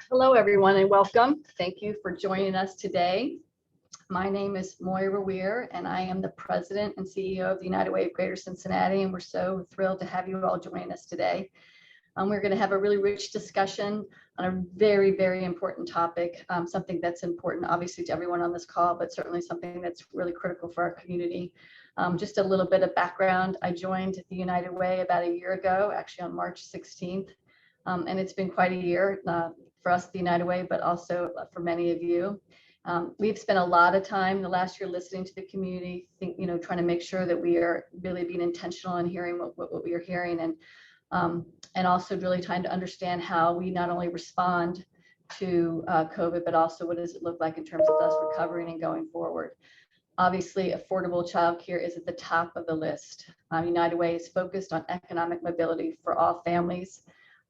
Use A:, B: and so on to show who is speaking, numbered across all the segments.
A: Hello, everyone, and welcome. Thank you for joining us today. My name is Moira Weir, and I am the President and CEO of the United Way of Greater Cincinnati, and we're so thrilled to have you all join us today. We're going to have a really rich discussion on a very, very important topic, something that's important, obviously, to everyone on this call, but certainly something that's really critical for our community. Just a little bit of background. I joined the United Way about a year ago, actually on March 16th, and it's been quite a year for us, the United Way, but also for many of you. We've spent a lot of time the last year listening to the community, trying to make sure that we are really being intentional in hearing what we are hearing, and also really trying to understand how we not only respond to COVID, but also what does it look like in terms of us recovering and going forward. Obviously, affordable childcare is at the top of the list. United Way is focused on economic mobility for all families.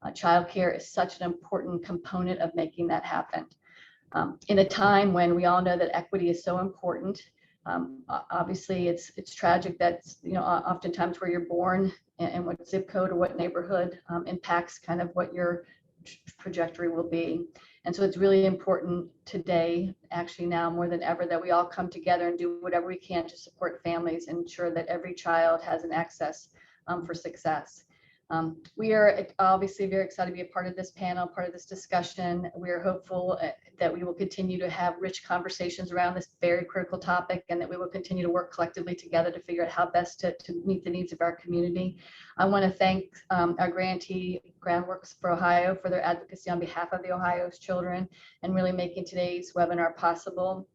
A: Childcare is such an important component of making that happen. In a time when we all know that equity is so important, obviously it's tragic that oftentimes where you're born and what zip code or what neighborhood impacts kind of what your trajectory will be. And so it's really important today, actually now more than ever, that we all come together and do whatever we can to support families and ensure that every child has an access for success. We are obviously very excited to be a part of this panel, part of this discussion. We are hopeful that we will continue to have rich conversations around this very critical topic, and that we will continue to work collectively together to figure out how best to meet the needs of our community. I want to thank our grantee, Groundworks for Ohio, for their advocacy on behalf of the Ohio's children and really making today's webinar possible.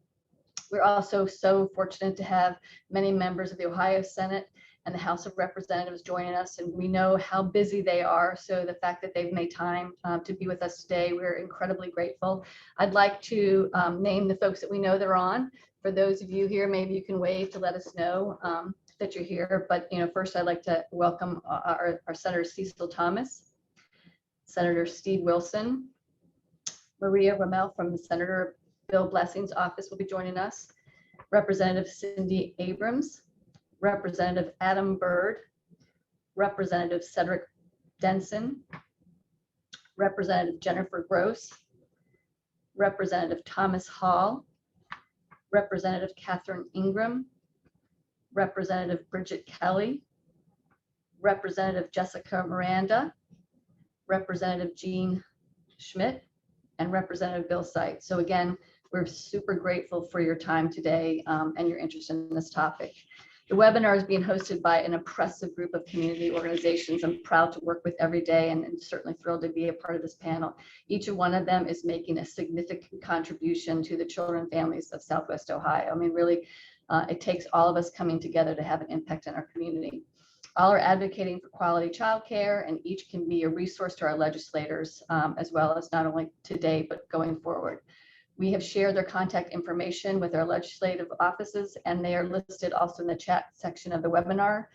A: We're also so fortunate to have many members of the Ohio Senate and the House of Representatives joining us, and we know how busy they are. So the fact that they've made time to be with us today, we're incredibly grateful. I'd like to name the folks that we know they're on. For those of you here, maybe you can wave to let us know that you're here. But first I'd like to welcome our Senator Cecil Thomas, Senator Steve Wilson, Maria Ramel from the Senator Bill Blessing's office will be joining us, Representative Cindy Abrams, Representative Adam Byrd, Representative Cedric Denson, Representative Jennifer Gross, Representative Thomas Hall, Representative Catherine Ingram, Representative Bridget Kelly, Representative Jessica Miranda, Representative Jean Schmidt, and Representative Bill Seitz. So again, we're super grateful for your time today and your interest in this topic. The webinar is being hosted by an impressive group of community organizations I'm proud to work with every day, and certainly thrilled to be a part of this panel. Each one of them is making a significant contribution to the children and families of Southwest Ohio. I mean, really, it takes all of us coming together to have an impact in our community. All are advocating for quality childcare, and each can be a resource to our legislators, as well as not only today, but going forward. We have shared their contact information with our legislative offices, and they are listed also in the chat section of the webinar.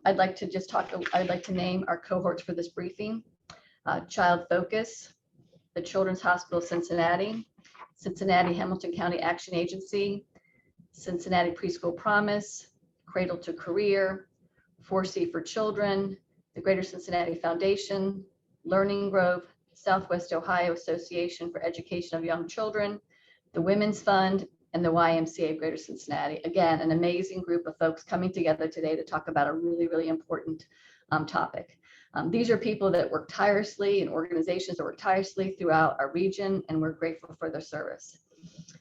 A: I'd like to name our cohorts for this briefing. Child Focus, the Children's Hospital of Cincinnati, Cincinnati Hamilton County Action Agency, Cincinnati Preschool Promise, Cradle to Career, 4C for Children, the Greater Cincinnati Foundation, Learning Grove, Southwest Ohio Association for Education of Young Children, the Women's Fund, and the YMCA of Greater Cincinnati. Again, an amazing group of folks coming together today to talk about a really, really important topic. These are people that work tirelessly and organizations that work tirelessly throughout our region, and we're grateful for their service.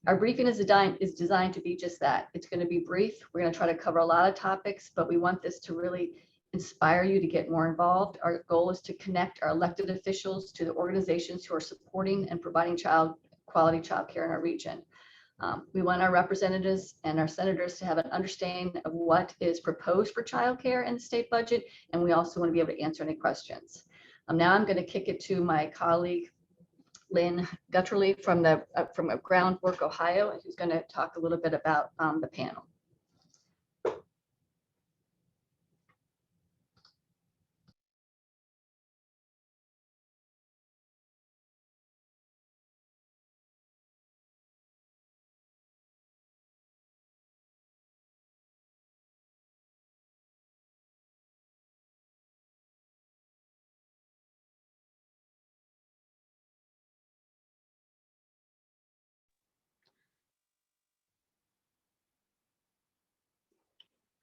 A: Our briefing is designed to be just that. It's going to be brief. We're going to try to cover a lot of topics, but we want this to really inspire you to get more involved. Our goal is to connect our elected officials to the organizations who are supporting and providing quality childcare in our region. We want our representatives and our senators to have an understanding of what is proposed for childcare in the state budget, and we also want to be able to answer any questions. Now I'm going to kick it to my colleague, Lynn Gutterly from Groundwork, Ohio, who's going to talk a little bit about the panel.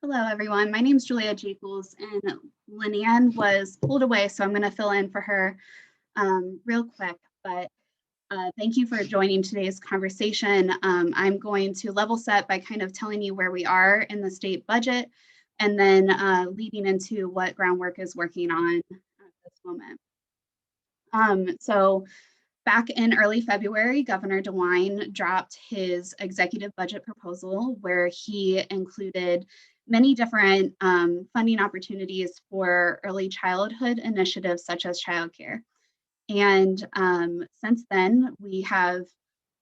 B: Hello, everyone. My name is Julia Jacobs, and Lynn was pulled away, so I'm going to fill in for her real quick. But thank you for joining today's conversation. I'm going to level set by kind of telling you where we are in the state budget, and then leading into what groundwork is working on at this moment. So back in early February, Governor DeWine dropped his executive budget proposal where he included many different funding opportunities for early childhood initiatives such as childcare. And since then, we have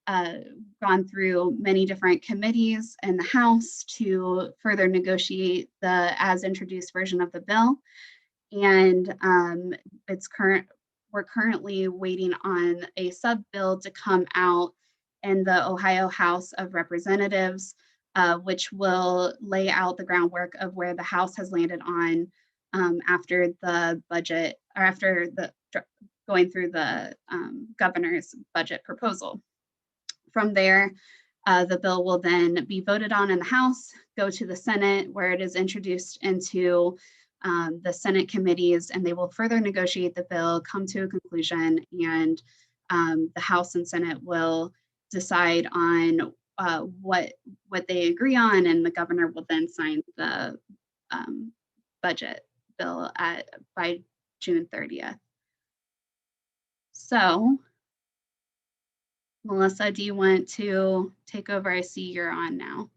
B: gone through many different committees in the House to further negotiate the as introduced version of the bill. And we're currently waiting on a sub-bill to come out in the Ohio House of Representatives, which will lay out the groundwork of where the House has landed on after the budget, or after the going through the governor's budget proposal. From there, the bill will then be voted on in the House, go to the Senate, where it is introduced into the Senate committees, and they will further negotiate the bill, come to a conclusion, and the House and Senate will decide on what they agree on, and the governor will then sign the budget bill by June 30th. So, Melissa, do you want to take over? I see you're on now.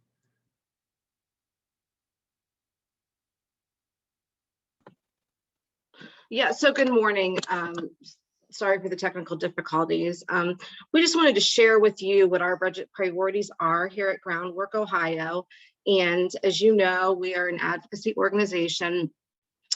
C: Yeah, so good morning. Sorry for the technical difficulties. We just wanted to share with you what our budget priorities are here at Groundwork Ohio. And as you know, we are an advocacy organization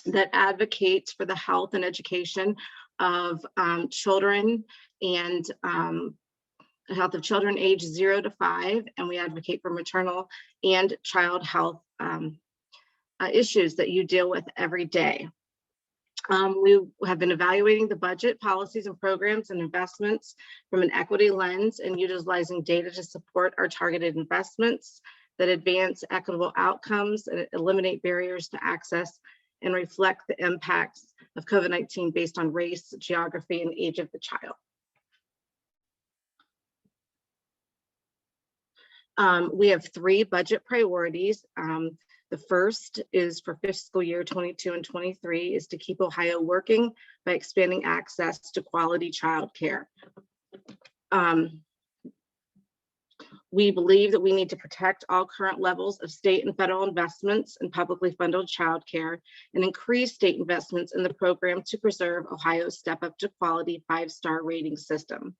C: that advocates for the health and education of children and the health of children aged 0 to 5, and we advocate for maternal and child health issues that you deal with every day. We have been evaluating the budget, policies, and programs and investments from an equity lens and utilizing data to support our targeted investments that advance equitable outcomes and eliminate barriers to access and reflect the impacts of COVID-19 based on race, geography, and age of the child. We have 3 budget priorities. The first is for fiscal year 22 and 23 is to keep Ohio working by expanding access to quality childcare. We believe that we need to protect all current levels of state and federal investments in publicly funded childcare and increase state investments in the program to preserve Ohio's Step Up to Quality 5-star rating system.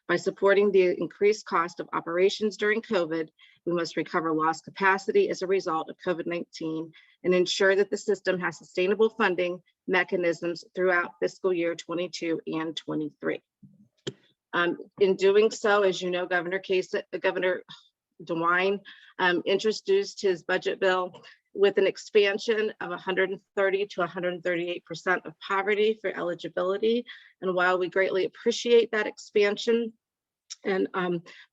C: By supporting the increased cost of operations during COVID, we must recover lost capacity as a result of COVID-19 and ensure that the system has sustainable funding mechanisms throughout fiscal year 22 and 23. In doing so, as you know, Governor DeWine introduced his budget bill with an expansion of 130 to 138% of poverty for eligibility. And while we greatly appreciate that expansion and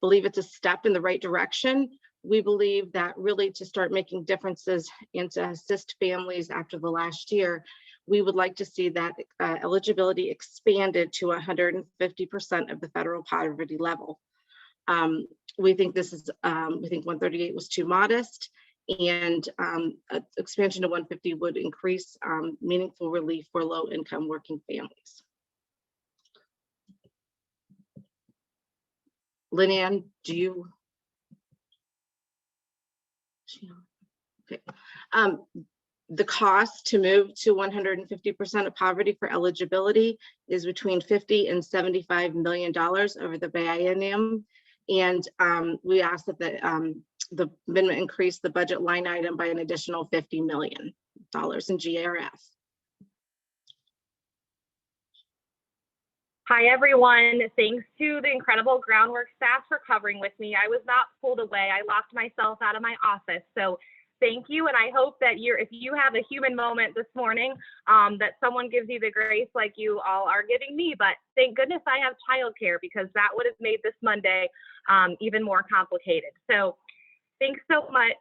C: believe it's a step in the right direction, we believe that really to start making differences and to assist families after the last year, we would like to see that eligibility expanded to 150% of the federal poverty level. We think this is, we think 138 was too modest, and expansion to 150 would increase meaningful relief for low-income working families. Lynn, do you? Okay. The cost to move to 150% of poverty for eligibility is between $50 and $75 million over the biennium. And we ask that the amendment increase the budget line item by an additional $50 million in GRF.
D: Hi, everyone. Thanks to the incredible Groundwork staff for covering with me. I was not pulled away. I locked myself out of my office. So thank you. And I hope that if you have a human moment this morning, that someone gives you the grace like you all are giving me. But thank goodness I have childcare, because that would have made this Monday even more complicated. So thanks so much.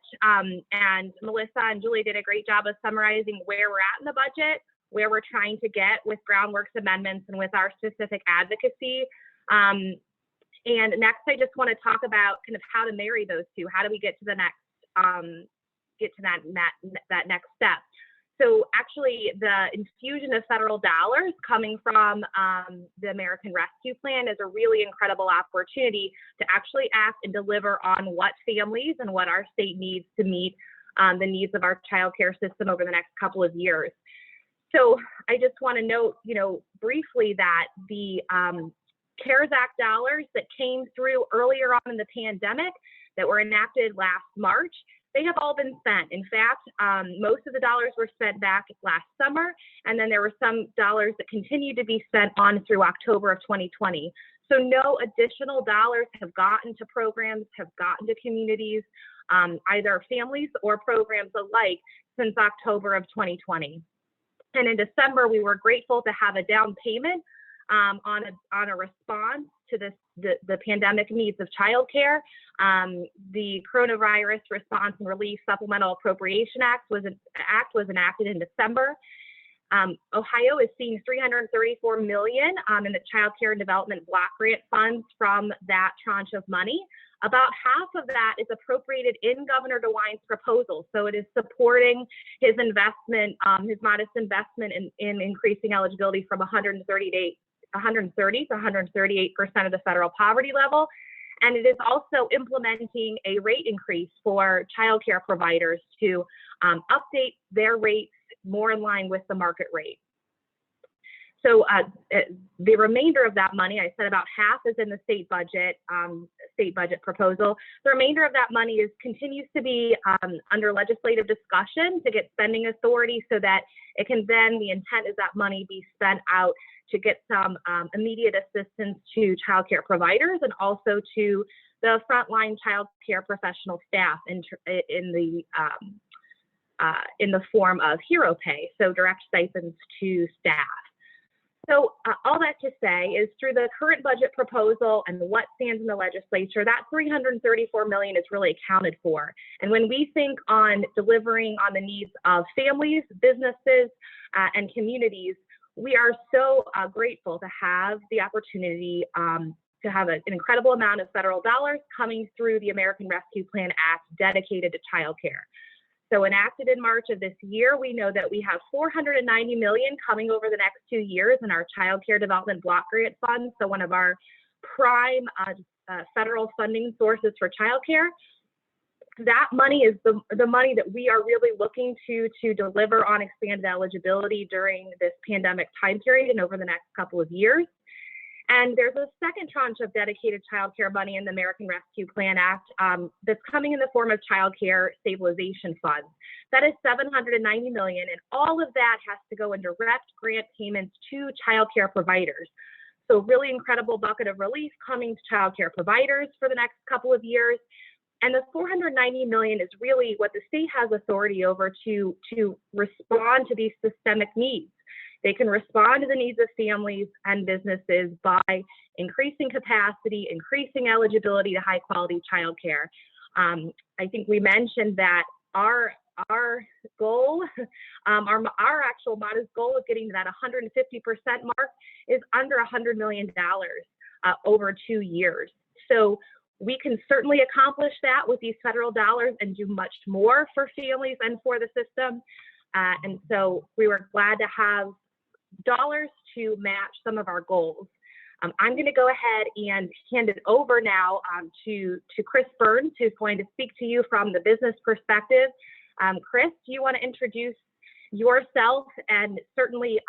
D: And Melissa and Julie did a great job of summarizing where we're at in the budget, where we're trying to get with Groundworks amendments and with our specific advocacy. And next, I just want to talk about kind of how to marry those two. How do we get to the next, that next step? So actually, the infusion of federal dollars coming from the American Rescue Plan is a really incredible opportunity to actually act and deliver on what families and what our state needs to meet the needs of our child care system over the next couple of years. So I just want to note, briefly that the CARES Act dollars that came through earlier on in the pandemic that were enacted last March, they have all been spent. In fact, most of the dollars were spent back last summer, and then there were some dollars that continued to be spent on through October of 2020. So no additional dollars have gotten to programs, have gotten to communities, either families or programs alike since October of 2020. And in December, we were grateful to have a down payment on a response to the pandemic needs of childcare. The Coronavirus Response and Relief Supplemental Appropriation Act was enacted in December. Ohio is seeing $334 million in the Child Care and Development Block Grant funds from that tranche of money. About half of that is appropriated in Governor DeWine's proposal. So it is supporting his investment, his modest investment in increasing eligibility from 130 to 138% of the federal poverty level. And it is also implementing a rate increase for child care providers to update their rates more in line with the market rate. So the remainder of that money, I said about half is in the state budget proposal. The remainder of that money continues to be under legislative discussion to get spending authority so that it can then, the intent is that money be spent out to get some immediate assistance to child care providers and also to the frontline child care professional staff in the form of hero pay, so direct stipends to staff. So all that to say is through the current budget proposal and what stands in the legislature, that $334 million is really accounted for. And when we think on delivering on the needs of families, businesses, and communities, we are so grateful to have the opportunity to have an incredible amount of federal dollars coming through the American Rescue Plan Act dedicated to childcare. So enacted in March of this year, we know that we have $490 million coming over the next 2 years in our Child Care Development Block Grant Fund, so one of our prime federal funding sources for childcare. That money is the money that we are really looking to deliver on expanded eligibility during this pandemic time period and over the next couple of years. And there's a second tranche of dedicated child care money in the American Rescue Plan Act that's coming in the form of child care stabilization funds. That is $790 million, and all of that has to go in direct grant payments to child care providers. So really incredible bucket of relief coming to child care providers for the next couple of years. And the $490 million is really what the state has authority over to respond to these systemic needs. They can respond to the needs of families and businesses by increasing capacity, increasing eligibility to high quality childcare. I think we mentioned that our goal, our actual modest goal of getting to that 150% mark is under $100 million over 2 years. So we can certainly accomplish that with these federal dollars and do much more for families and for the system. And so we were glad to have dollars to match some of our goals. I'm going to go ahead and hand it over now to Chris Burns, who's going to speak to you from the business perspective. Chris, do you want to introduce yourself? And certainly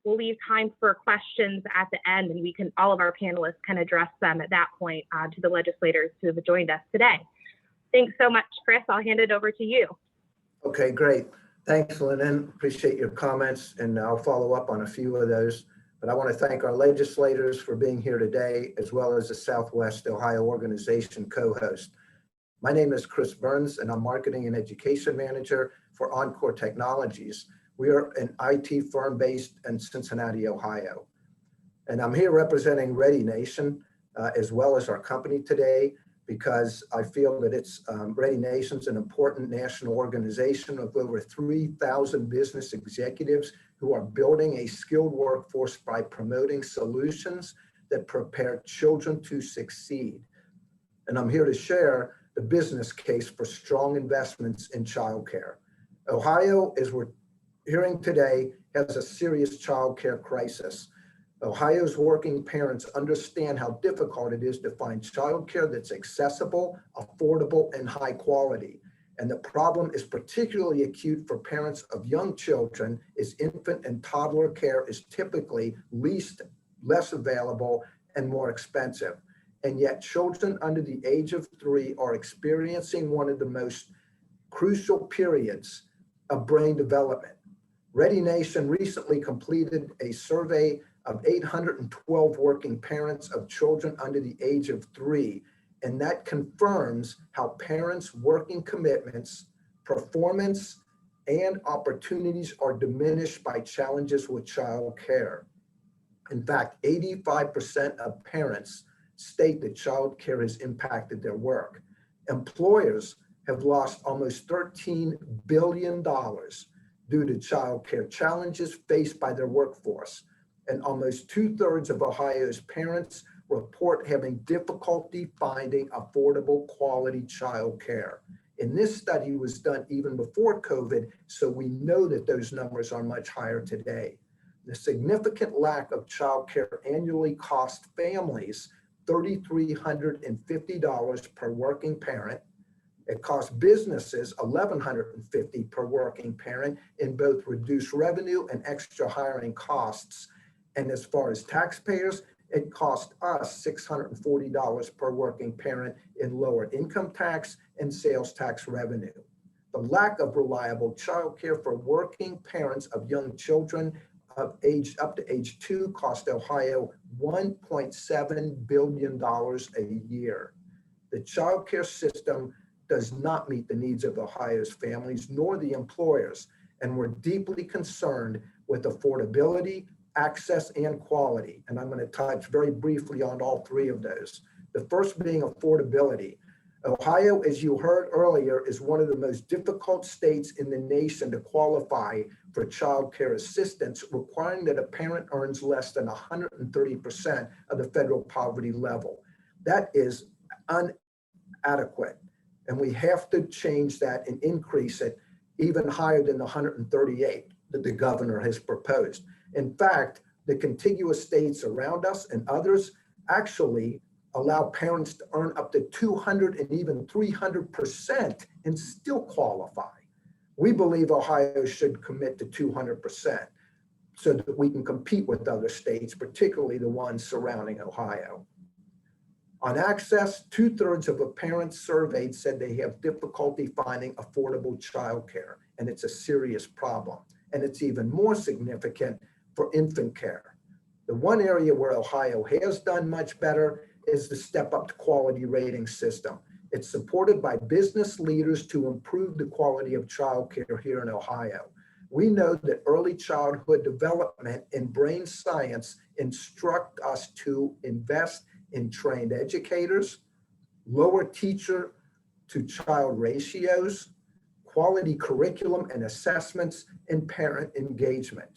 D: we'll leave time for questions at the end, and all of our panelists can address them at that point to the legislators who have joined us today. Thanks so much, Chris. I'll hand it over to you.
E: Okay, great. Thanks, Lynn. Appreciate your comments, and I'll follow up on a few of those. But I want to thank our legislators for being here today, as well as the Southwest Ohio Organization co-host. My name is Chris Burns, and I'm Marketing and Education Manager for Encore Technologies. We are an IT firm based in Cincinnati, Ohio. And I'm here representing Ready Nation, as well as our company today, because I feel that it's Ready Nation's an important national organization of over 3,000 business executives who are building a skilled workforce by promoting solutions that prepare children to succeed. And I'm here to share the business case for strong investments in childcare. Ohio, as we're hearing today, has a serious childcare crisis. Ohio's working parents understand how difficult it is to find childcare that's accessible, affordable, and high quality. And the problem is particularly acute for parents of young children, as infant and toddler care is typically less available and more expensive. And yet children under the age of 3 are experiencing one of the most crucial periods of brain development. Ready Nation recently completed a survey of 812 working parents of children under the age of 3, and that confirms how parents' working commitments, performance, and opportunities are diminished by challenges with child care. In fact, 85% of parents state that child care has impacted their work. Employers have lost almost $13 billion due to child care challenges faced by their workforce. And almost 2/3 of Ohio's parents report having difficulty finding affordable quality child care. And this study was done even before COVID, so we know that those numbers are much higher today. The significant lack of child care annually costs families $3,350 per working parent. It costs businesses $1,150 per working parent in both reduced revenue and extra hiring costs. And as far as taxpayers, it cost us $640 per working parent in lower income tax and sales tax revenue. The lack of reliable childcare for working parents of young children of age up to age 2 cost Ohio $1.7 billion a year. The childcare system does not meet the needs of Ohio's families nor the employers, and we're deeply concerned with affordability, access, and quality. And I'm going to touch very briefly on all 3 of those. The first being affordability. Ohio, as you heard earlier, is one of the most difficult states in the nation to qualify for child care assistance, requiring that a parent earns less than 130% of the federal poverty level. That is inadequate. And we have to change that and increase it even higher than the 138 that the governor has proposed. In fact, the contiguous states around us and others actually allow parents to earn up to 200 and even 300% and still qualify. We believe Ohio should commit to 200% so that we can compete with other states, particularly the ones surrounding Ohio. On access, 2/3 of the parents surveyed said they have difficulty finding affordable childcare, and it's a serious problem. And it's even more significant for infant care. The one area where Ohio has done much better is the Step Up to Quality rating system. It's supported by business leaders to improve the quality of childcare here in Ohio. We know that early childhood development and brain science instruct us to invest in trained educators, lower teacher to child ratios, quality curriculum and assessments, and parent engagement.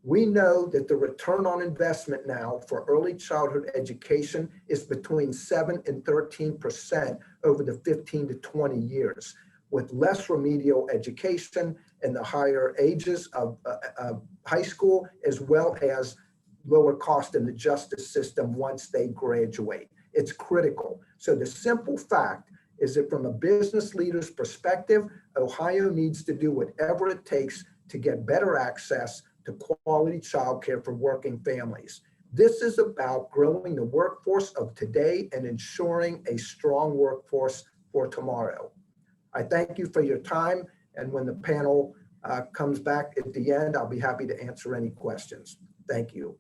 E: We know that the return on investment now for early childhood education is between 7 and 13% over the 15 to 20 years, with less remedial education in the higher ages of high school, as well as lower cost in the justice system once they graduate. It's critical. So the simple fact is that from a business leader's perspective, Ohio needs to do whatever it takes to get better access to quality childcare for working families. This is about growing the workforce of today and ensuring a strong workforce for tomorrow. I thank you for your time, and when the panel comes back at the end, I'll be happy to answer any questions. Thank you.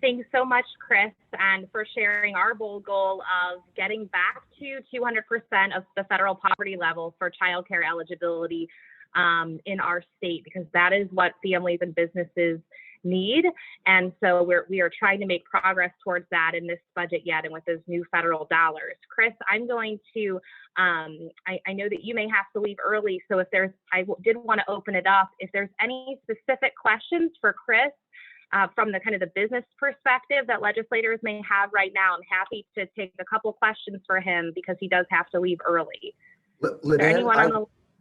D: Thanks so much, Chris, and for sharing our bold goal of getting back to 200% of the federal poverty level for childcare eligibility in our state, because that is what families and businesses need. And so we are trying to make progress towards that in this budget yet and with those new federal dollars. Chris, I'm going to, I know that you may have to leave early. So if there's, did want to open it up. If there's any specific questions for Chris from the kind of the business perspective that legislators may have right now, I'm happy to take a couple questions for him because he does have to leave early.
E: Lynette,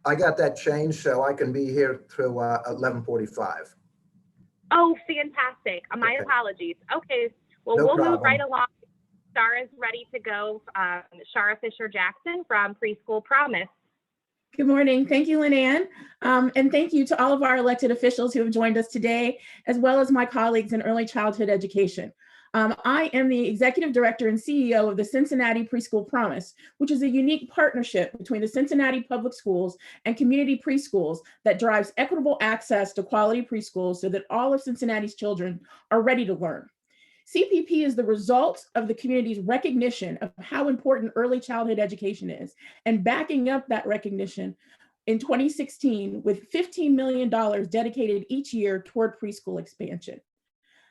E: I got that changed so I can be here through 11:45.
D: Oh, fantastic. My
E: Okay.
D: apologies. Okay, well,
E: No
D: we'll
E: problem.
D: move right along. Shara's ready to go. Shara Fisher-Jackson from Preschool Promise.
F: Good morning. Thank you, Lynn Ann. And thank you to all of our elected officials who have joined us today, as well as my colleagues in early childhood education. I am the Executive Director and CEO of the Cincinnati Preschool Promise, which is a unique partnership between the Cincinnati Public Schools and community preschools that drives equitable access to quality preschools so that all of Cincinnati's children are ready to learn. CPP is the result of the community's recognition of how important early childhood education is, and backing up that recognition in 2016 with $15 million dedicated each year toward preschool expansion.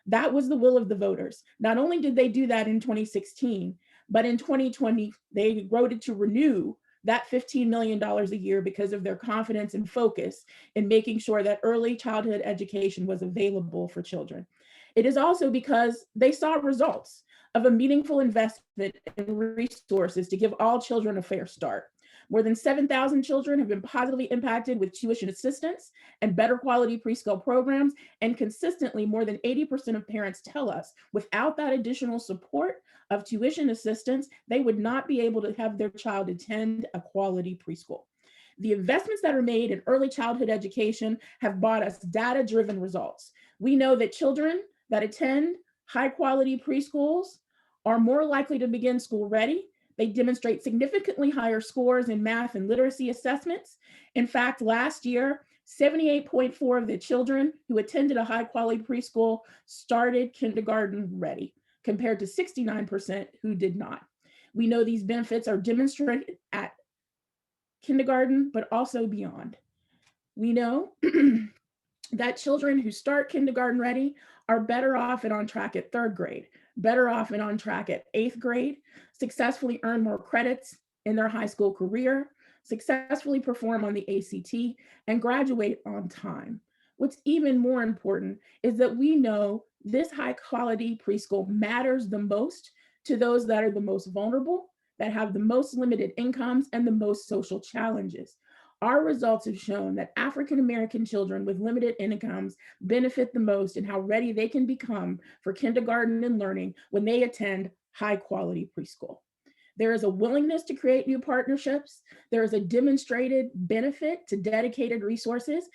F: That was the will of the voters. Not only did they do that in 2016, but in 2020, they voted to renew that $15 million a year because of their confidence and focus in making sure that early childhood education was available for children. It is also because they saw results of a meaningful investment in resources to give all children a fair start. More than 7,000 children have been positively impacted with tuition assistance and better quality preschool programs. And consistently, more than 80% of parents tell us without that additional support of tuition assistance, they would not be able to have their child attend a quality preschool. The investments that are made in early childhood education have brought us data-driven results. We know that children that attend high quality preschools are more likely to begin school ready. They demonstrate significantly higher scores in math and literacy assessments. In fact, last year, 78.4% of the children who attended a high quality preschool started kindergarten ready, compared to 69% who did not. We know these benefits are demonstrated at kindergarten, but also beyond. We know that children who start kindergarten ready are better off and on track at 3rd grade, better off and on track at 8th grade, successfully earn more credits in their high school career, successfully perform on the ACT, and graduate on time. What's even more important is that we know this high quality preschool matters the most to those that are the most vulnerable, that have the most limited incomes and the most social challenges. Our results have shown that African-American children with limited incomes benefit the most in how ready they can become for kindergarten and learning when they attend high-quality preschool. There is a willingness to create new partnerships. There is a demonstrated benefit to dedicated resources.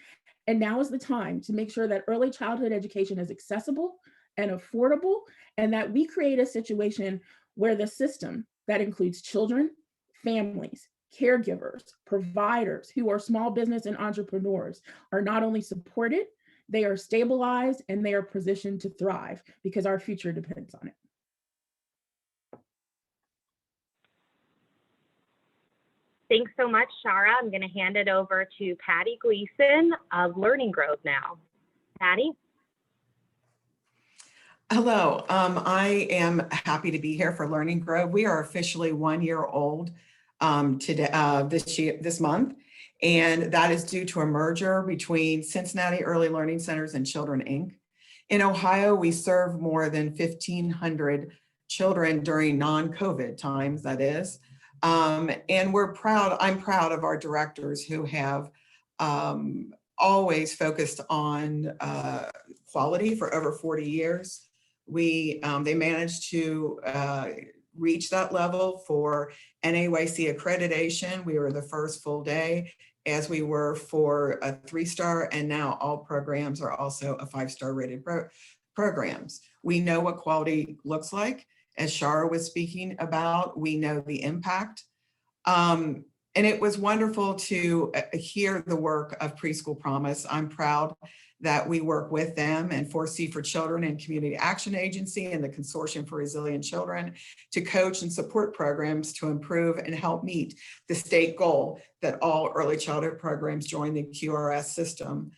F: And now is the time to make sure that early childhood education is accessible and affordable, and that we create a situation where the system that includes children, families, caregivers, providers who are small business and entrepreneurs are not only supported, they are stabilized and they are positioned to thrive because our future depends on it.
D: Thanks so much, Shara. I'm going to hand it over to Patty Gleason of Learning Grove now. Patty?
G: Hello, I am happy to be here for Learning Grove. We are officially 1 year old today, this month, and that is due to a merger between Cincinnati Early Learning Centers and Children, Inc. In Ohio, we serve more than 1,500 children during non-COVID times, that is. And we're proud, I'm proud of our directors who have always focused on quality for over 40 years. They managed to reach that level for NAYC accreditation. We were the first full day, as we were for a 3-star, and now all programs are also a 5-star rated programs. We know what quality looks like. As Shara was speaking about, we know the impact. And it was wonderful to hear the work of Preschool Promise. I'm proud that we work with them and 4C for Children and Community Action Agency and the Consortium for Resilient Children to coach and support programs to improve and help meet the state goal that all early childhood programs join the QRS system.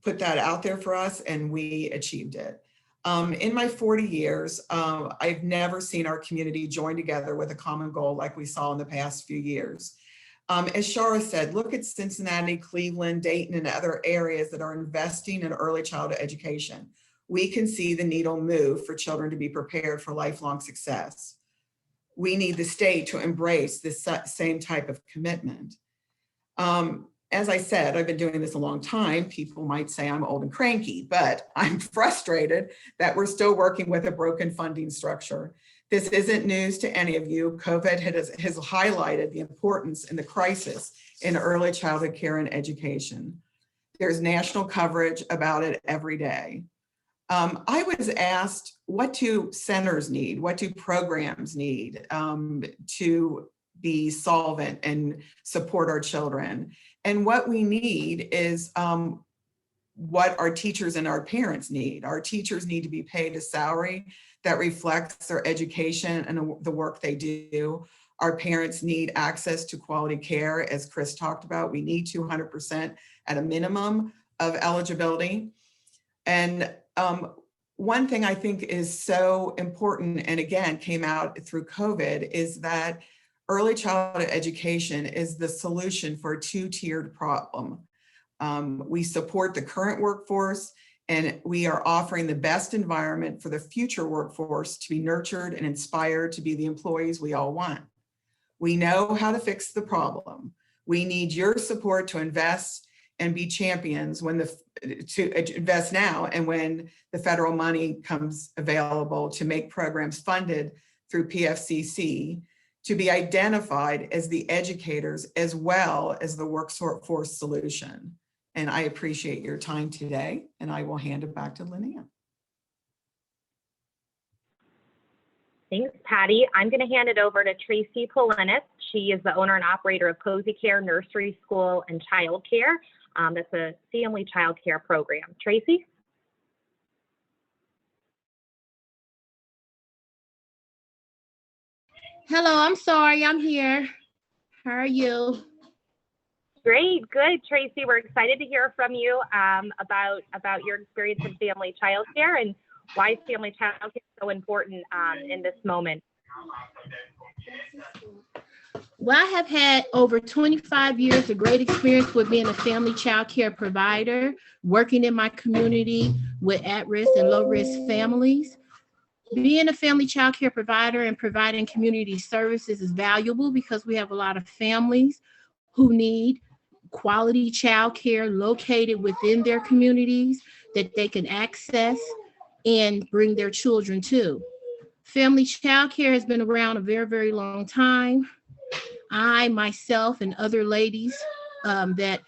G: put that out there for us, and we achieved it. In my 40 years, I've never seen our community join together with a common goal like we saw in the past few years. As Shara said, look at Cincinnati, Cleveland, Dayton, and other areas that are investing in early childhood education. We can see the needle move for children to be prepared for lifelong success. We need the state to embrace this same type of commitment. As I said, I've been doing this a long time. People might say I'm old and cranky, but I'm frustrated that we're still working with a broken funding structure. This isn't news to any of you. COVID has highlighted the importance and the crisis in early childhood care and education. There's national coverage about it every day. I was asked, what do centers need? What do programs need to be solvent and support our children? And what we need is what our teachers and our parents need. Our teachers need to be paid a salary that reflects their education and the work they do. Our parents need access to quality care, as Chris talked about. We need 200% at a minimum of eligibility. And one thing I think is so important, and again, came out through COVID, is that early childhood education is the solution for a two-tiered problem. We support the current workforce, and we are offering the best environment for the future workforce to be nurtured and inspired to be the employees we all want. We know how to fix the problem. We need your support to invest and be champions to invest now, and when the federal money comes available, to make programs funded through PFCC, to be identified as the educators as well as the workforce solution. And I appreciate your time today, and I will hand it back to Linnea.
D: Thanks, Patty. I'm going to hand it over to Tracy Polinis. She is the owner and operator of Cozy Care Nursery School and Child Care. That's a family child care program. Tracy?
H: Hello, I'm sorry, I'm here. How are you?
D: Great, good, Tracy. We're excited to hear from you about your experience in family child care and why family child care is so important in this moment.
H: Well, I have had over 25 years of great experience with being a family child care provider, working in my community with at-risk and low-risk families. Being a family child care provider and providing community services is valuable because we have a lot of families who need quality child care located within their communities that they can access and bring their children to. Family child care has been around a very, very long time. I, myself, and other ladies that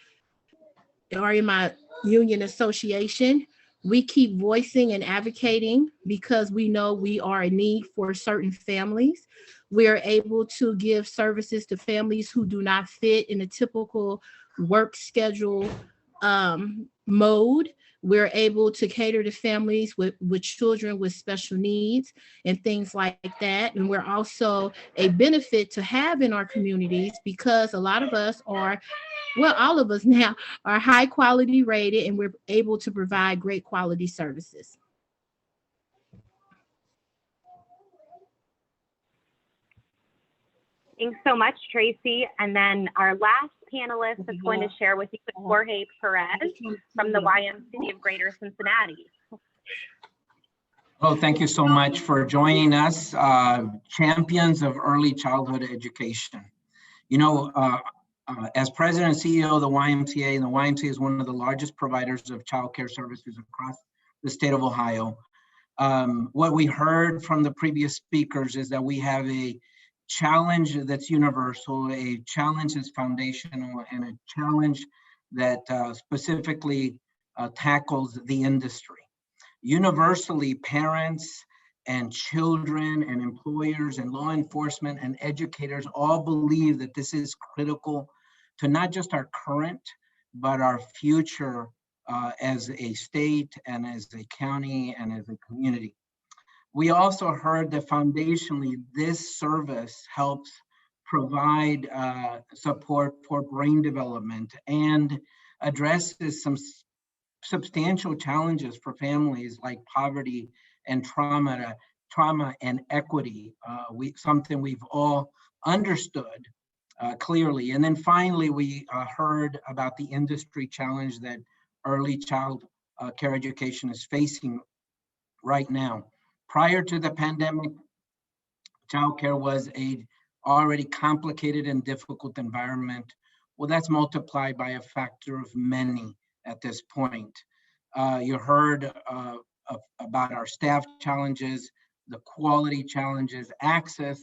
H: are in my union association, we keep voicing and advocating because we know we are in need for certain families. We are able to give services to families who do not fit in a typical work schedule mode. We're able to cater to families with children with special needs and things like that. And we're also a benefit to have in our communities because a lot of us are, well, all of us now are high quality rated, and we're able to provide great quality services.
D: Thanks so much, Tracy. And then our last panelist is going to share with you Jorge Perez from the YMCA of Greater Cincinnati.
I: Well, thank you so much for joining us, champions of early childhood education. You know, as president and CEO of the YMCA, and the YMCA is one of the largest providers of child care services across the state of Ohio. What we heard from the previous speakers is that we have a challenge that's universal, a challenge that's foundational, and a challenge that specifically tackles the industry. Universally, parents and children and employers and law enforcement and educators all believe that this is critical to not just our current, but our future as a state and as a county and as a community. We also heard that foundationally, this service helps provide support for brain development and addresses some substantial challenges for families like poverty and trauma and equity, something we've all understood clearly. And then finally, we heard about the industry challenge that early child care education is facing right now. Prior to the pandemic, childcare was a already complicated and difficult environment. Well, that's multiplied by a factor of many at this point. You heard about our staff challenges, the quality challenges, access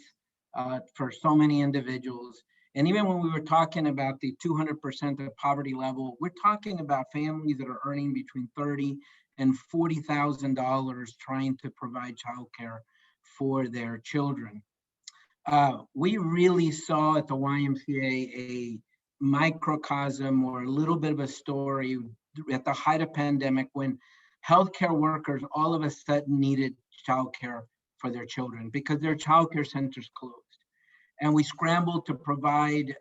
I: for so many individuals. And even when we were talking about the 200% of poverty level, we're talking about families that are earning between $30,000 and $40,000 trying to provide childcare for their children. We really saw at the YMCA a microcosm or a little bit of a story at the height of pandemic when healthcare workers all of a sudden needed childcare for their children because their childcare centers closed. And we scrambled to provide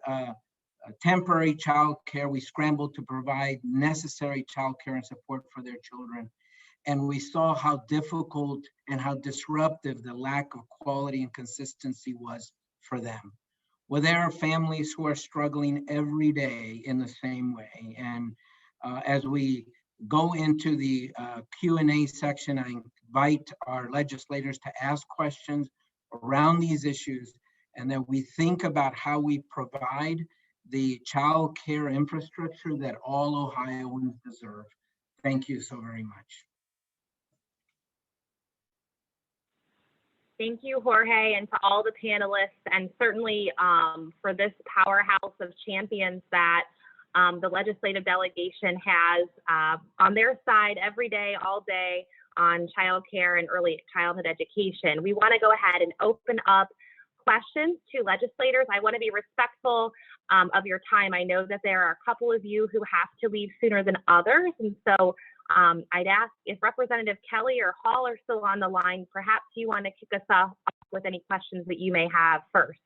I: temporary childcare. We scrambled to provide necessary childcare and support for their children. And we saw how difficult and how disruptive the lack of quality and consistency was for them. Well, there are families who are struggling every day in the same way. And as we go into the Q&A section, I invite our legislators to ask questions around these issues, and that we think about how we provide the child care infrastructure that all Ohioans deserve. Thank you so very much.
D: Thank you, Jorge, and to all the panelists, and certainly for this powerhouse of champions that the legislative delegation has on their side every day, all day on childcare and early childhood education. We want to go ahead and open up questions to legislators. I want to be respectful of your time. I know that there are a couple of you who have to leave sooner than others, and so I'd ask if Representative Kelly or Hall are still on the line, perhaps you want to kick us off with any questions that you may have first.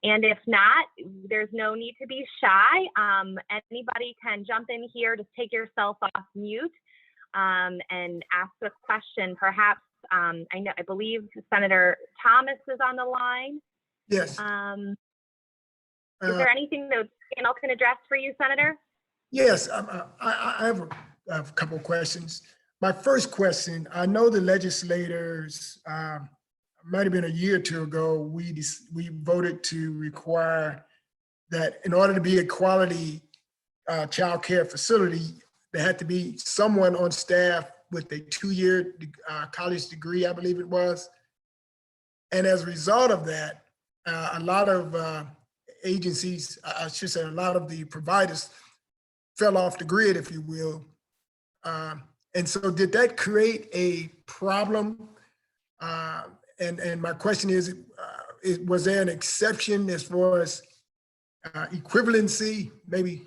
D: And if not, there's no need to be shy. Anybody can jump in here, just take yourself off mute and ask a question. Perhaps, I believe Senator Thomas is on the line.
J: Yes.
D: Is there anything that the panel can address for you, Senator?
J: Yes, I have a couple of questions. My first question, I know the legislators, might have been a year or two ago, we voted to require that in order to be a quality child care facility, there had to be someone on staff with a 2-year college degree, I believe it was. And as a result of that, a lot of agencies, I should say a lot of the providers fell off the grid, if you will. And so did that create a problem? And my question is, was there an exception as far as equivalency, maybe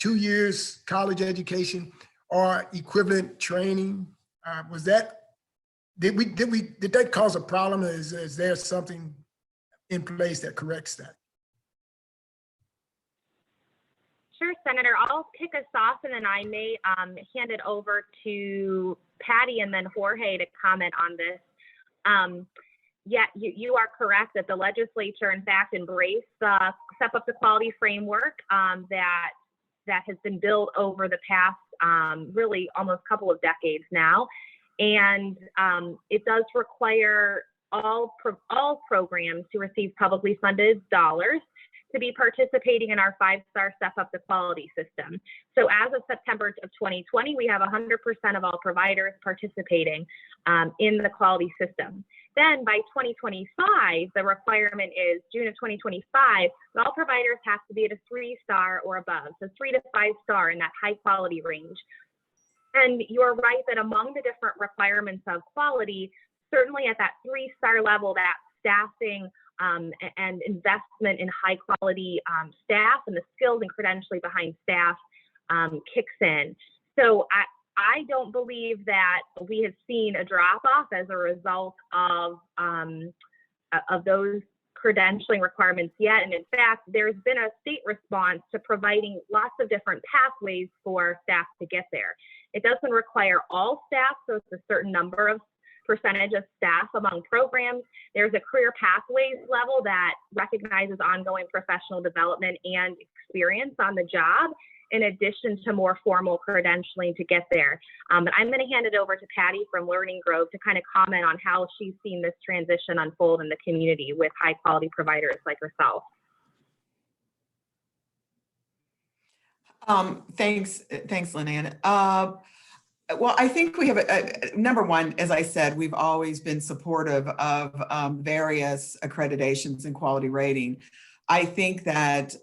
J: 2 years college education or equivalent training? Was that, did that cause a problem? Is there something in place that corrects that?
D: Sure, Senator, I'll kick us off and then I may hand it over to Patty and then Jorge to comment on this. Yeah, you are correct that the legislature, in fact, embraced the Step Up to Quality framework that has been built over the past really almost couple of decades now. And it does require all programs to receive publicly funded dollars to be participating in our 5-star Step Up to Quality system. So as of September of 2020, we have 100% of all providers participating in the quality system. Then by 2025, the requirement is June of 2025, all providers have to be at a 3-star or above, so 3 to 5-star in that high quality range. And you're right that among the different requirements of quality, certainly at that 3-star level, that staffing and investment in high quality staff and the skills and credentialing behind staff kicks in. So I don't believe that we have seen a drop off as a result of those credentialing requirements yet. And in fact, there's been a state response to providing lots of different pathways for staff to get there. It doesn't require all staff, so it's a certain number of percentage of staff among programs. There's a career pathways level that recognizes ongoing professional development and experience on the job, in addition to more formal credentialing to get there. But I'm going to hand it over to Patty from Learning Grove to kind of comment on how she's seen this transition unfold in the community with high quality providers like herself.
G: Thanks, Lynn. Well, I think we have number one, as I said, we've always been supportive of various accreditations and quality rating. I think that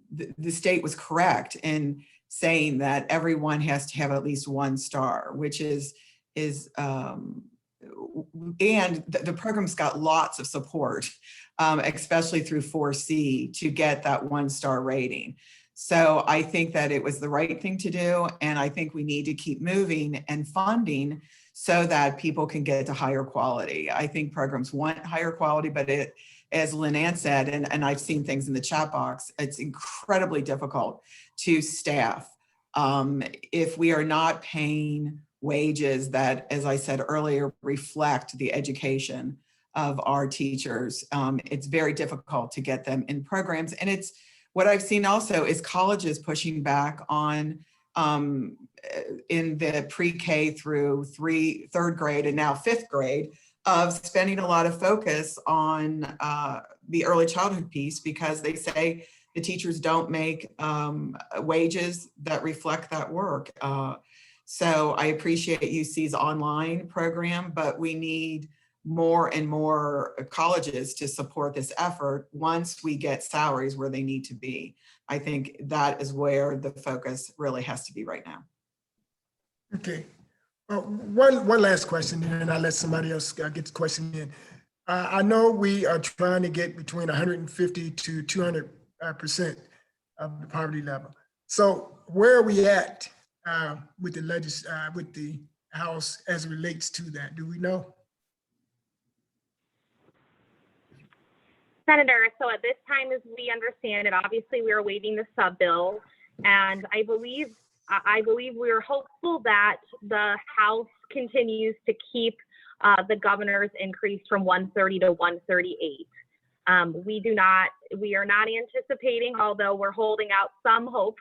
G: the state was correct in saying that everyone has to have at least 1 star, which is and the program's got lots of support, especially through 4C, to get that 1 star rating. So I think that it was the right thing to do. And I think we need to keep moving and funding so that people can get to higher quality. I think programs want higher quality, but as Lynn said, and I've seen things in the chat box, it's incredibly difficult to staff if we are not paying wages that, as I said earlier, reflect the education of our teachers. It's very difficult to get them in programs. And it's what I've seen also is colleges pushing back on in the pre-K through 3rd grade and now 5th grade of spending a lot of focus on the early childhood piece, because they say the teachers don't make wages that reflect that work. So I appreciate UC's online program, but we need more and more colleges to support this effort once we get salaries where they need to be. I think that is where the focus really has to be right now.
J: Okay. One last question, and then I'll let somebody else get the question in. I know we are trying to get between 150 to 200% of the poverty level. So where are we at with the House as it relates to that? Do we know?
D: Senator, so at this time, as we understand it, obviously we are awaiting the sub-bill, and I believe we're hopeful that the House continues to keep the governor's increase from 130 to 138. We are not anticipating, although we're holding out some hope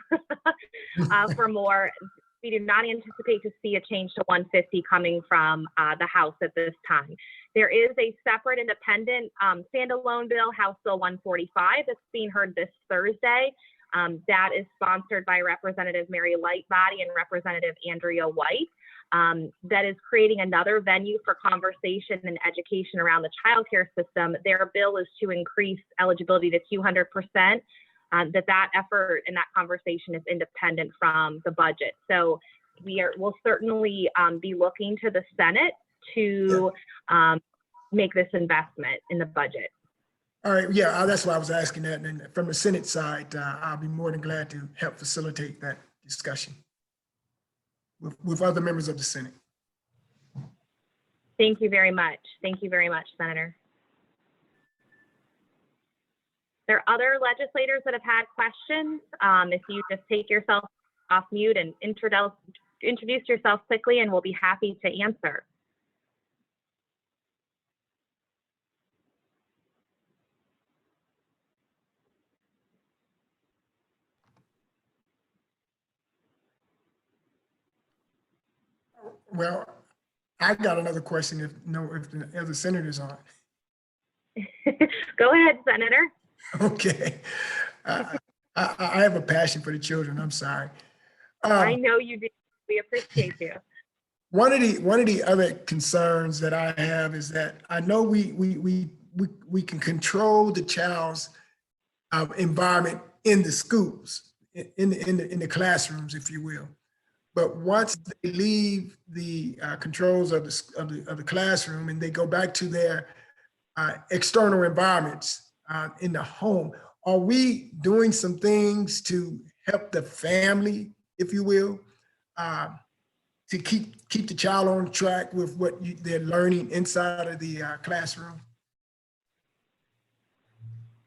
D: for more. We do not anticipate to see a change to 150 coming from the House at this time. There is a separate independent standalone bill, House Bill 145, that's being heard this Thursday. That is sponsored by Representative Mary Lightbody and Representative Andrea White. That is creating another venue for conversation and education around the childcare system. Their bill is to increase eligibility to 200%. That effort and that conversation is independent from the budget. So we'll certainly be looking to the Senate to make this investment in the budget.
J: All right, yeah, that's why I was asking that. And from the Senate side, I'll be more than glad to help facilitate that discussion with other members of the Senate.
D: Thank you very much. Thank you very much, Senator. There are other legislators that have had questions. If you just take yourself off mute and introduce yourself quickly, and we'll be happy to answer.
J: Well, I got another question if the other senators aren't.
D: Go ahead, Senator.
J: Okay. I have a passion for the children. I'm sorry.
D: I know you do. We appreciate you.
J: One of the other concerns that I have is that I know we can control the child's environment in the schools, in the classrooms, if you will. But once they leave the controls of the classroom and they go back to their external environments in the home, are we doing some things to help the family, if you will, to keep the child on track with what they're learning inside of the classroom?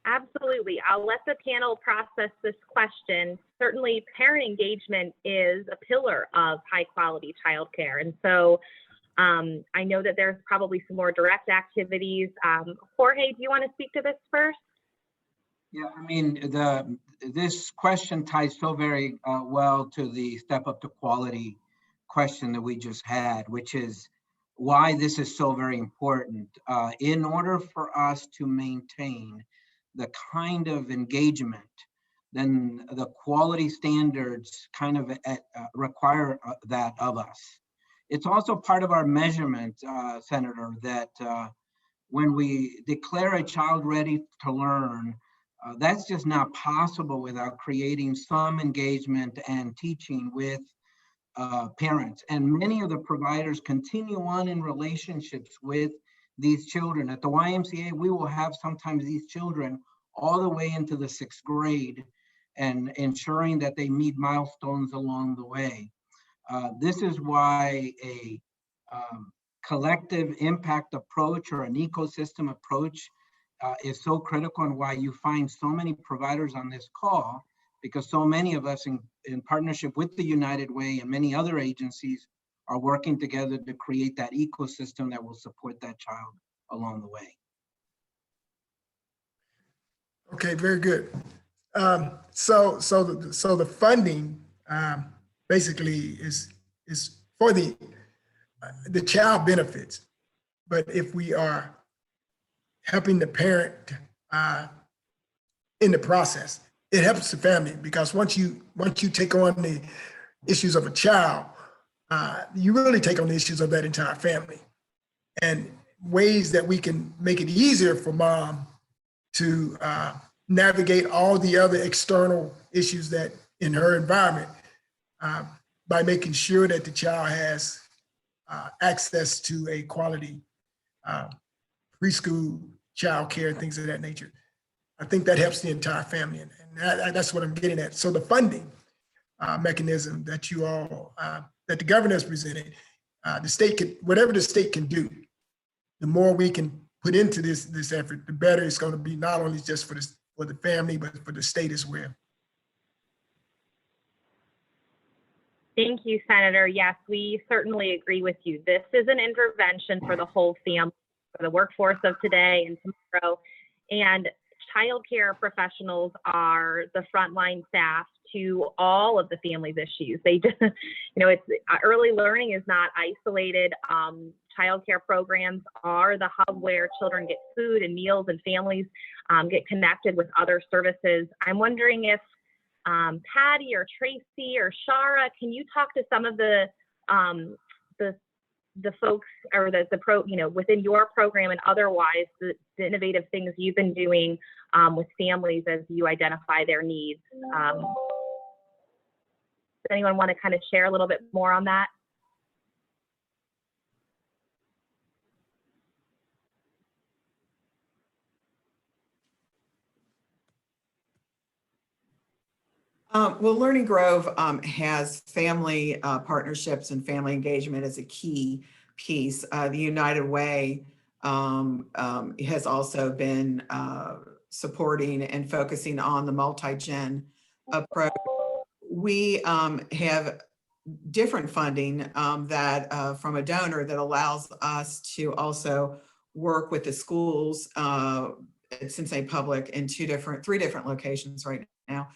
D: Absolutely. I'll let the panel process this question. Certainly, parent engagement is a pillar of high quality childcare. And so I know that there's probably some more direct activities. Jorge, do you want to speak to this first?
I: Yeah, I mean, this question ties so very well to the step up to quality question that we just had, which is why this is so very important. In order for us to maintain the kind of engagement, then the quality standards kind of require that of us. It's also part of our measurement, Senator, that when we declare a child ready to learn, that's just not possible without creating some engagement and teaching with parents. And many of the providers continue on in relationships with these children. At the YMCA, we will have sometimes these children all the way into the 6th grade and ensuring that they meet milestones along the way. This is why a collective impact approach or an ecosystem approach is so critical, and why you find so many providers on this call, because so many of us in partnership with the United Way and many other agencies are working together to create that ecosystem that will support that child along the way.
J: Okay, very good. So the funding basically is for the child benefits, but if we are helping the parent in the process, it helps the family, because once you take on the issues of a child, you really take on the issues of that entire family. And ways that we can make it easier for mom to navigate all the other external issues that in her environment, by making sure that the child has access to a quality preschool child care and things of that nature. I think that helps the entire family, and that's what I'm getting at. So the funding mechanism that you all, that the governor has presented, the state can, whatever the state can do, the more we can put into this effort, the better it's going to be, not only just for the family, but for the state as well.
D: Thank you, Senator. Yes, we certainly agree with you. This is an intervention for the whole family, for the workforce of today and tomorrow. And childcare professionals are the frontline staff to all of the family's issues. They just, it's early learning is not isolated. Childcare programs are the hub where children get food and meals, and families get connected with other services. I'm wondering if Patty or Tracy or Shara, can you talk to some of the folks or within your program and otherwise the innovative things you've been doing with families as you identify their needs? Does anyone want to kind of share a little bit more on that?
G: Well, Learning Grove has family partnerships and family engagement as a key piece. The United Way has also been supporting and focusing on the multi-gen approach. We have different funding that from a donor that allows us to also work with the schools at Cincinnati Public in three different locations right now.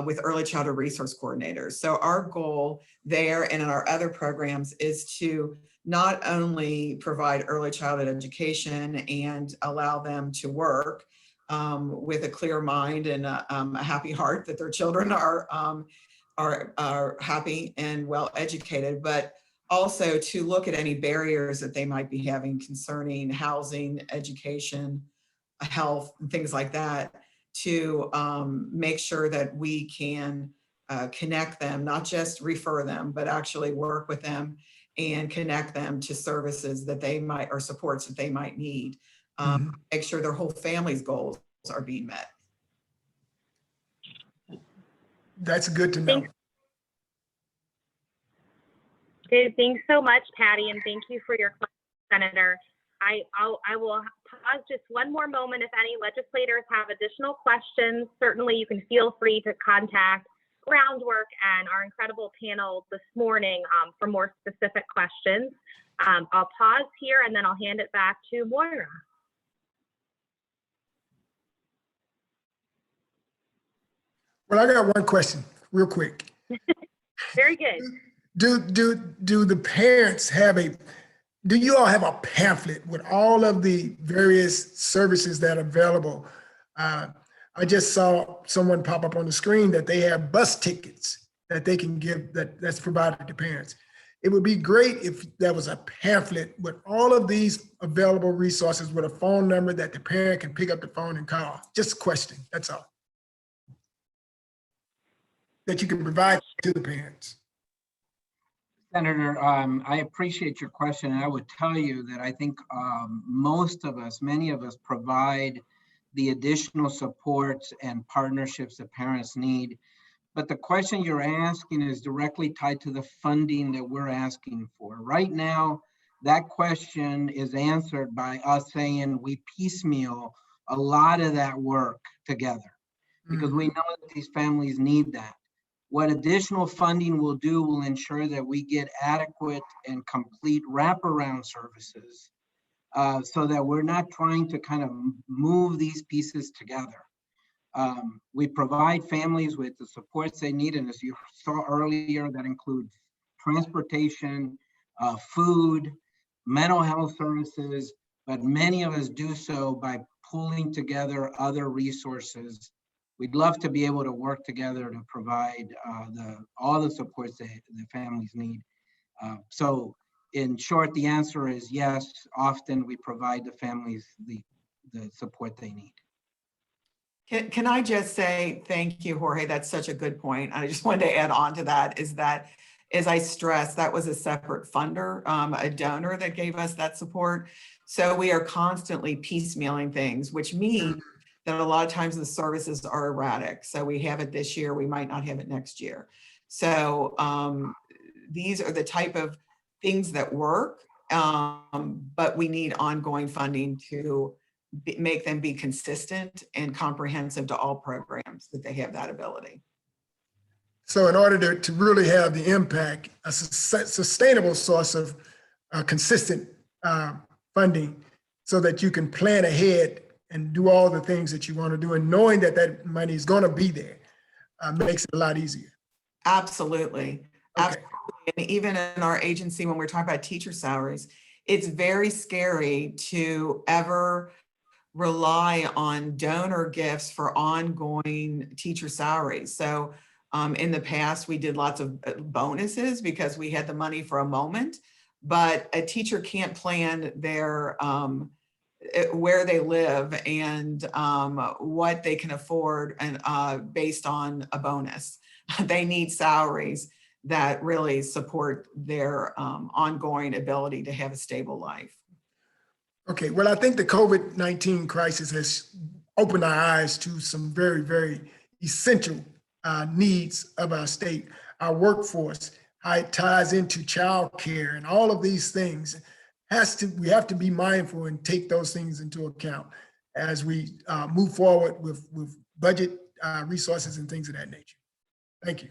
G: With early childhood resource coordinators. So our goal there and in our other programs is to not only provide early childhood education and allow them to work with a clear mind and a happy heart that their children are happy and well educated, but also to look at any barriers that they might be having concerning housing, education, health, and things like that, to make sure that we can connect them, not just refer them, but actually work with them and connect them to services that they might, or supports that they might need, make sure their whole family's goals are being met.
J: That's good to know.
D: Okay, thanks so much, Patty, and thank you for your question, Senator. I will pause just one more moment. If any legislators have additional questions, certainly you can feel free to contact Groundwork and our incredible panel this morning for more specific questions. I'll pause here and then I'll hand it back to Moira.
J: Well, I got one question real quick.
D: Very good.
J: Do the parents have do you all have a pamphlet with all of the various services that are available? I just saw someone pop up on the screen that they have bus tickets that they can give that's provided to parents. It would be great if there was a pamphlet with all of these available resources with a phone number that the parent can pick up the phone and call. Just a question, that's all. That you can provide to the parents.
I: Senator, I appreciate your question, and I would tell you that I think many of us provide the additional supports and partnerships that parents need. But the question you're asking is directly tied to the funding that we're asking for. Right now, that question is answered by us saying we piecemeal a lot of that work together because we know that these families need that. What additional funding will do will ensure that we get adequate and complete wraparound services so that we're not trying to kind of move these pieces together. We provide families with the supports they need, and as you saw earlier, that includes transportation, food, mental health services, but many of us do so by pulling together other resources. We'd love to be able to work together to provide all the supports that the families need. So in short, the answer is yes, often we provide the families the support they need.
G: Can I just say thank you, Jorge? That's such a good point. I just wanted to add on to that is that, as I stressed, that was a separate funder, a donor that gave us that support. So we are constantly piecemealing things, which means that a lot of times the services are erratic. So we have it this year, we might not have it next year. So these are the type of things that work, but we need ongoing funding to make them be consistent and comprehensive to all programs that they have that ability.
J: So in order to really have the impact, a sustainable source of consistent funding so that you can plan ahead and do all the things that you want to do, and knowing that that money is going to be there makes it a lot easier.
G: Absolutely.
J: Okay.
G: Absolutely. And even in our agency, when we're talking about teacher salaries, it's very scary to ever rely on donor gifts for ongoing teacher salaries. So in the past, we did lots of bonuses because we had the money for a moment, but a teacher can't plan their where they live and what they can afford and based on a bonus. They need salaries that really support their ongoing ability to have a stable life.
J: Okay, well, I think the COVID-19 crisis has opened our eyes to some very, very essential needs of our state, our workforce, how it ties into childcare and all of these things. We have to be mindful and take those things into account as we move forward with budget resources and things of that nature. Thank you.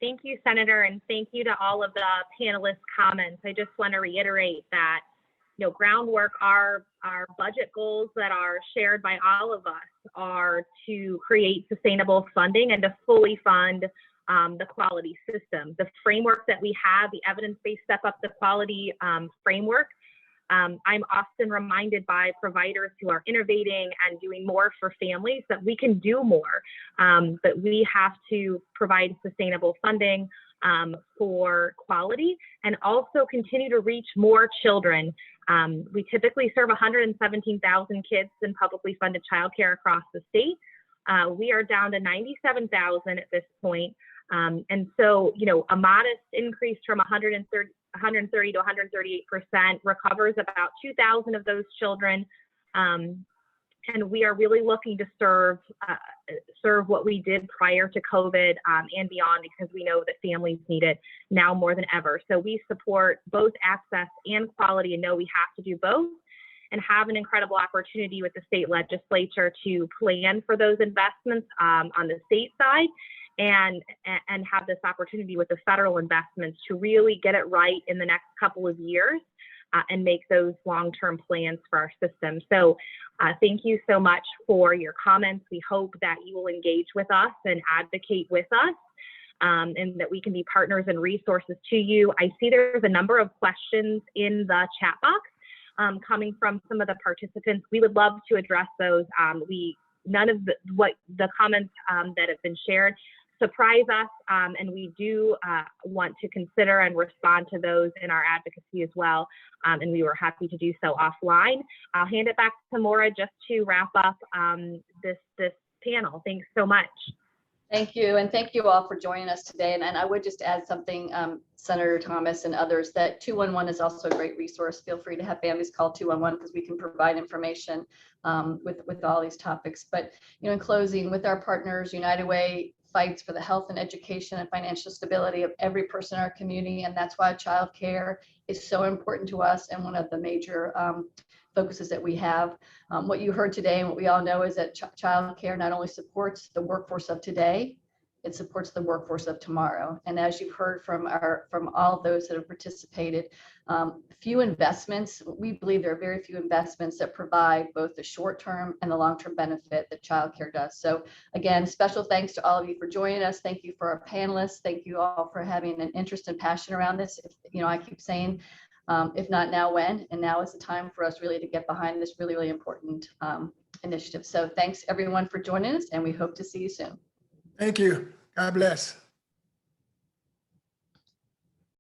D: Thank you, Senator, and thank you to all of the panelists' comments. I just want to reiterate that, Groundwork, our budget goals that are shared by all of us are to create sustainable funding and to fully fund the quality system. The framework that we have, the evidence-based Step Up the Quality framework, I'm often reminded by providers who are innovating and doing more for families that we can do more, but we have to provide sustainable funding for quality and also continue to reach more children. We typically serve 117,000 kids in publicly funded childcare across the state. We are down to 97,000 at this point. And so, a modest increase from 130 to 138% recovers about 2,000 of those children. And and we are really looking to serve what we did prior to COVID and beyond, because we know that families need it now more than ever. So we support both access and quality, and know we have to do both, and have an incredible opportunity with the state legislature to plan for those investments on the state side, and have this opportunity with the federal investments to really get it right in the next couple of years and make those long-term plans for our system. So thank you so much for your comments. We hope that you will engage with us and advocate with us, and that we can be partners and resources to you. I see there's a number of questions in the chat box coming from some of the participants. We would love to address those. None of the comments that have been shared surprise us, and we do want to consider and respond to those in our advocacy as well, and we were happy to do so offline. I'll hand it back to Maura just to wrap up this panel. Thanks so much.
A: Thank you, and thank you all for joining us today. And I would just add something, Senator Thomas and others, that 211 is also a great resource. Feel free to have families call 211 because we can provide information with all these topics. But in closing, with our partners, United Way fights for the health and education and financial stability of every person in our community, and that's why child care is so important to us and one of the major focuses that we have. What you heard today and what we all know is that child care not only supports the workforce of today, it supports the workforce of tomorrow. And as you've heard from all of those that have participated, few investments, we believe there are very few investments that provide both the short-term and the long-term benefit that child care does. So again, special thanks to all of you for joining us. Thank you for our panelists. Thank you all for having an interest and passion around this. I keep saying, if not now, when? And now is the time for us really to get behind this really, really important initiative. So thanks everyone for joining us, and we hope to see you soon.
J: Thank you. God bless.